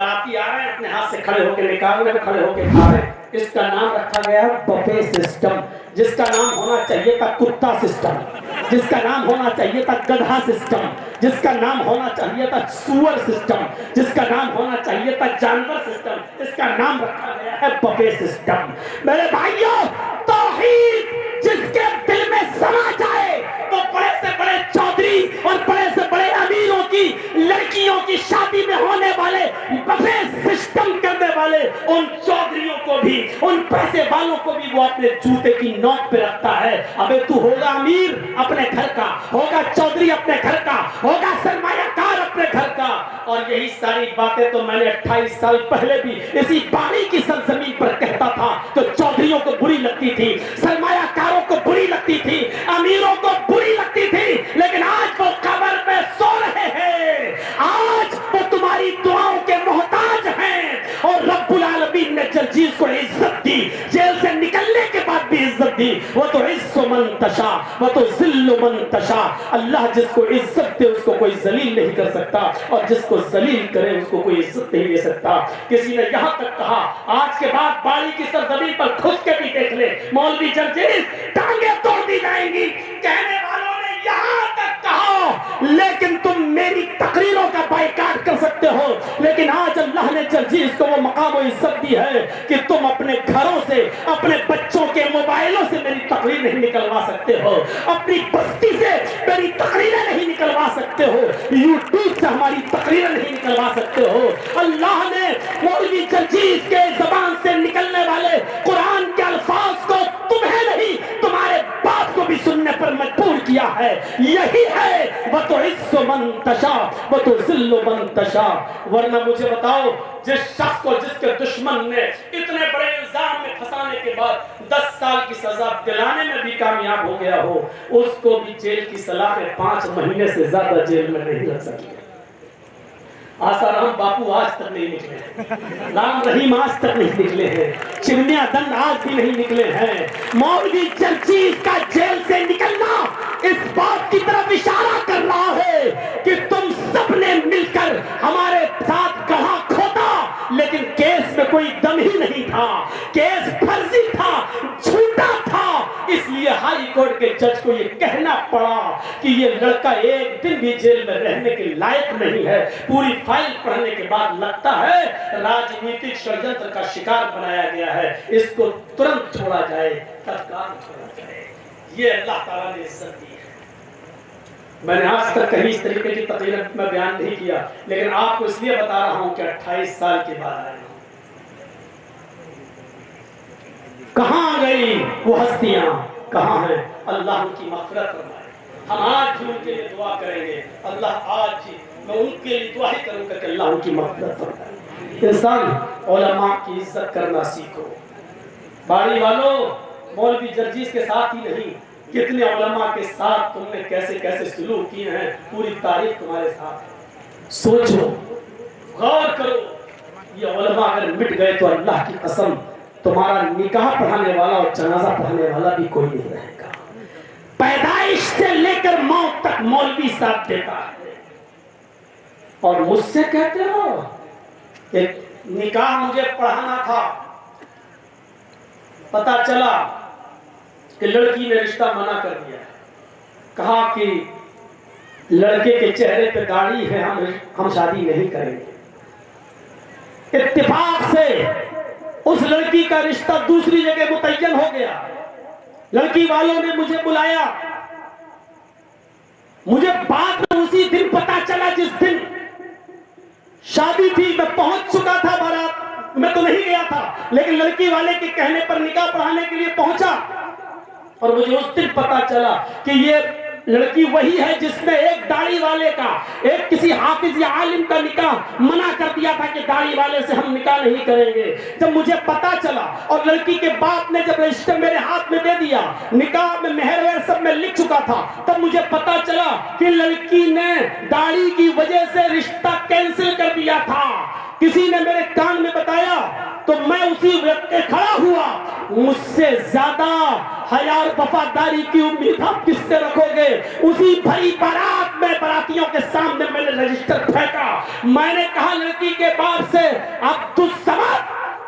बाराती आ रहे हैं, अपने हाथ से खड़े होकर निकाल रहे, खड़े होकर खा रहे हैं। इसका नाम रखा गया है बफे सिस्टम, जिसका नाम होना चाहिए था कुत्ता सिस्टम, जिसका नाम होना चाहिए था गधा सिस्टम, जिसका नाम होना चाहिए था सुअर सिस्टम, जिसका नाम होना चाहिए था जानवर सिस्टम। इसका नाम रखा गया है बफे सिस्टम। मेरे भाइयों, तौहीद जिसके दिल में समा जाए वो बड़े से बड़े चौधरी और बड़े से बड़े अमीरों की लड़कियों की शादी में होने वाले बफे सिस्टम करने वाले उन चौधरियों को भी, उन पैसे वालों को भी वो अपने जूते की नोक पे रखता है। अबे तू होगा अमीर अपने घर का, होगा चौधरी अपने घर का, होगा सरमायाकार अपने घर का। और यही सारी बातें तो मैंने 28 साल पहले भी इसी बारी की सरजमीन पर कहता था। तो चौधरियों को बुरी लगती थी, सरमायाकारों को बुरी लगती थी, अमीरों को बुरी लगती थी, लेकिन आज वो कब्र में सो रहे हैं। आज वो तुम्हारी दुआओं के मोहताज हैं। और रब्बुल आलमीन ने जर्जीस को इज्जत दी, जेल से निकलने के बाद भी इज्जत दी। वो तो इज्जो मन तशा, वो तो जिल्लो मन तशा। अल्लाह जिसको इज्जत दे उसको कोई जलील नहीं कर सकता, और जिसको जलील करे उसको कोई इज्जत नहीं दे सकता। किसी ने यहाँ तक कहा, आज के बाद बारी की सरजमीन पर खुद के भी देख ले, मौलवी जर्जीस टांगे तोड़ दी जाएंगी। कहने वालों ने यहाँ तक कहा, लेकिन तुम मेरी तकरीरों का बाइकाट कर सकते हो, लेकिन आज अल्लाह ने जर्जीस को वो मकाम और इज्जत दी है कि तुम अपने घरों से, अपने बच्चों के मोबाइलों से मेरी तकरीर नहीं निकलवा सकते हो, अपनी बस्ती से मेरी तकरीरें नहीं निकलवा सकते हो, यूट्यूब से हमारी तकरीरें नहीं निकलवा सकते हो। अल्लाह ने मौलवी जर्जीस के जबान से निकलने वाले कुरान के अल्फाज को तुम्हें नहीं, तुम्हारे बाप को भी सुनने पर मजबूर किया है। यही है वो तो इज्जो मन तशा, वो तो जिल्लो मन तशा। वरना मुझे बताओ, जिस शख्स को, जिसके दुश्मन ने इतने बड़े इल्जाम में फंसाने के बाद 10 साल की सजा दिलाने में भी कामयाब हो गया हो, उसको भी जेल की सलाखें 5 महीने से ज्यादा जेल में नहीं रख सकी। आसाराम बापू आज तक नहीं निकले, राम रहीम आज तक नहीं निकले हैं, चिमनिया दंड आज भी नहीं निकले हैं। मौलवी जर्जीस का जेल से निकलना इस बात की तरफ इशारा कर रहा है कि तुम सबने मिलकर हमारे साथ गढ़ा खोदा, लेकिन केस में कोई दम ही नहीं था, केस फर्जी था, झूठा था। इसलिए हाई कोर्ट के जज को यह कहना पड़ा कि यह लड़का एक दिन भी जेल में रहने के लायक नहीं है। पूरी फाइल पढ़ने के बाद लगता है राजनीतिक षड्यंत्र का शिकार बनाया गया है, इसको तुरंत छोड़ा जाए, तत्काल छोड़ा जाए। ये अल्लाह ताला ने इज्जत दी है। मैंने आज तक कहीं इस तरीके की तकरीर में बयान नहीं किया, लेकिन आपको इसलिए बता रहा हूं कि 28 साल के बाद आया हूं। कहां गई वो हस्तियां, कहां हैं? अल्लाह उनकी मग़फ़िरत फरमाए। हम आज भी उनके लिए दुआ करेंगे। अल्लाह आज ही मैं उनके लिए दुआ ही करूंगा कि अल्लाह उनकी मग़फ़िरत फरमाए। इंसान उलमा की इज्जत करना सीखो। बारी वालों, मौलवी जर्जीस के साथ ही नहीं, कितने उलमा के साथ तुमने कैसे कैसे सुलूक किए हैं, पूरी तारीख तुम्हारे साथ। सोचो, गौर करो। ये उलमा अगर मिट गए तो अल्लाह की कसम तुम्हारा निकाह पढ़ाने वाला और जनाजा पढ़ाने वाला भी कोई नहीं रहेगा। पैदाइश से लेकर मौत तक मौलवी साथ देता है। और मुझसे कहते हो कि निकाह मुझे पढ़ाना था, पता चला कि लड़की ने रिश्ता मना कर दिया, कहा कि लड़के के चेहरे पे दाढ़ी है, हम शादी नहीं करेंगे। इत्तेफाक से उस लड़की का रिश्ता दूसरी जगह मुतय्यन हो गया। लड़की वालों ने मुझे बुलाया, मुझे बाद में उसी दिन पता चला जिस दिन शादी थी। मैं पहुंच चुका था बारात, मैं तो नहीं गया था, लेकिन लड़की वाले के कहने पर निकाह पढ़ाने के लिए पहुंचा। और मुझे उस दिन पता चला कि ये लड़की वही है जिसने एक दाढ़ी वाले का, एक किसी हाफिज या आलिम का निकाह मना कर दिया था कि दाढ़ी वाले से हम निकाह नहीं करेंगे। जब मुझे पता चला और लड़की के बाप ने जब रजिस्टर मेरे हाथ में दे दिया, निकाह में मेहर वेहर सब में लिख चुका था, तब मुझे पता चला कि लड़की ने दाढ़ी की वजह से रिश्ता कैंसिल कर दिया था। किसी ने मेरे कान में बताया तो मैं उसी व्यक्ति खड़ा हुआ। मुझसे ज्यादा हया और वफादारी की उम्मीद आप किससे रखोगे? उसी भरी बारात में बारातियों के सामने मैंने रजिस्टर फेंका। मैंने कहा लड़की के बाप से, अब तू समझ,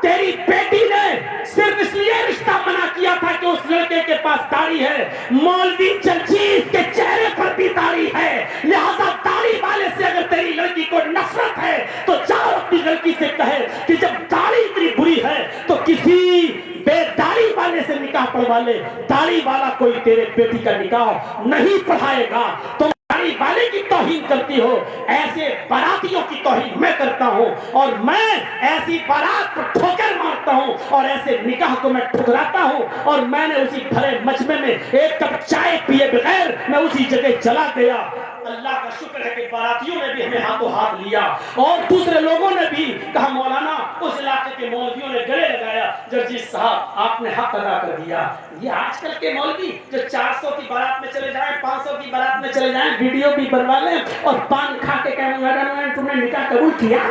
तेरी बेटी ने सिर्फ इसलिए रिश्ता मना किया था कि उस लड़के के पास दाढ़ी है, मौलवी जलजीज के चेहरे पर भी दाढ़ी है, लिहाजा दाढ़ी वाले से अगर तेरी लड़की को नफरत है तो जाओ अपनी लड़की से कहे कि जब दाढ़ी इतनी बुरी है तो किसी बेदाढ़ी वाले से निकाह पढ़वा ले। दाढ़ी वाला कोई तेरे बेटी का निकाह नहीं पढ़ाएगा। तो दाढ़ी वाले की तौहीन करती हो, ऐसे बारातियों की तौहीन मैं करता हूं, और मैं ऐसी बारात पर ठोकर मारता हूं और ऐसे निकाह को मैं ठुकराता हूं। और मैंने उसी भरे मजमे में एक कप चाय पिए बगैर मैं उसी जगह चला गया। अल्लाह का शुक्र है कि बारातियों ने भी हमें हाथों हाथ लिया और दूसरे लोगों ने भी कहा, मौलाना, उस इलाके के मौलवियों ने गले लगाया, जर्जीज साहब आपने हक अदा कर दिया। ये आजकल के मौलवी जो 400 की बारात में चले जाएं, 500 की बारात में चले जाएं, वीडियो भी बनवा लें और पान खा के कहें तुमने निकाह कबूल किया,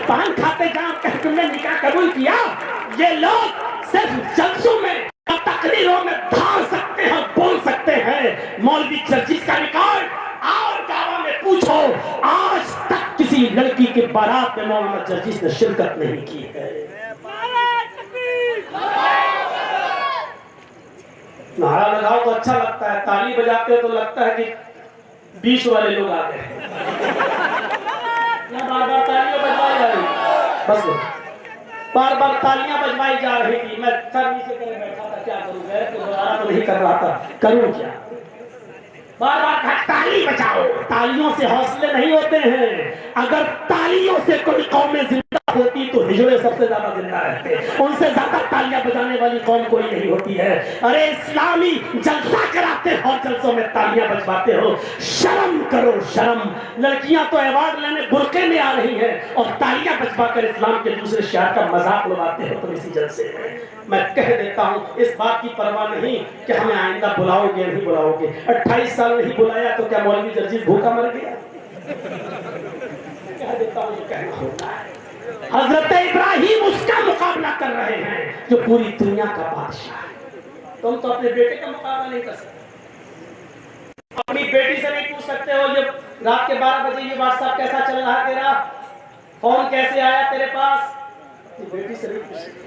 पान खाते जाओ तुमने निकाह कबूल किया। ये लोग सिर्फ जलसों में, तकरीरों में धार सकते हैं, बोल सकते हैं। मौलवी जर्जीज का रिकॉर्ड और गाँव में पूछो, आज तक किसी लड़की के बारात में मौलाना जर्जीज ने शिरकत नहीं की है। नारा लगाओ तो अच्छा लगता है, ताली बजाते हो तो लगता है कि 20 वाले लोग आ गए। बार बार तालियां बजवाई जा रही, बस बार बार तालियां बजवाई जा रही थी। मैं सर नीचे करे बैठा था, क्या करूं, तो दोबारा तो नहीं कर रहा था, करूं क्या? बार बार ताली बजाओ। तालियों से हौसले नहीं होते हैं। अगर तालियों से कोई कौमें जिंदा होती तो हिजड़े सबसे ज्यादा जिंदा रहते, उनसे ज्यादा तालियां बजाने वाली कौम कोई नहीं होती है। अरे इस्लामी जलसा कराते हो, जलसों में तालियां बजवाते हो, शर्म करो शर्म। लड़कियां तो अवार्ड लेने बुरके में आ रही हैं और तालियां बजवाकर इस्लाम के दूसरे शहर का मजाक उड़ाते हो तुम इसी जलसे में। मैं कह देता हूं, इस बात की परवाह नहीं कि हमें आइंदा बुलाओगे नहीं बुलाओगे। 28 साल नहीं बुलाया तो क्या मौलवी जर्जीज भूखा मर गया? कह देता हूं, कहना होता है। हजरत इब्राहिम उसका मुकाबला कर रहे हैं जो पूरी दुनिया का बादशाह है। तुम तो अपने बेटे का मुकाबला नहीं कर सकते। अपनी बेटी से नहीं पूछ सकते हो ये रात के 12 बजे ये व्हाट्सएप कैसा चल रहा है तेरा, फोन कैसे आया तेरे पास, बेटी से नहीं पूछ सकते।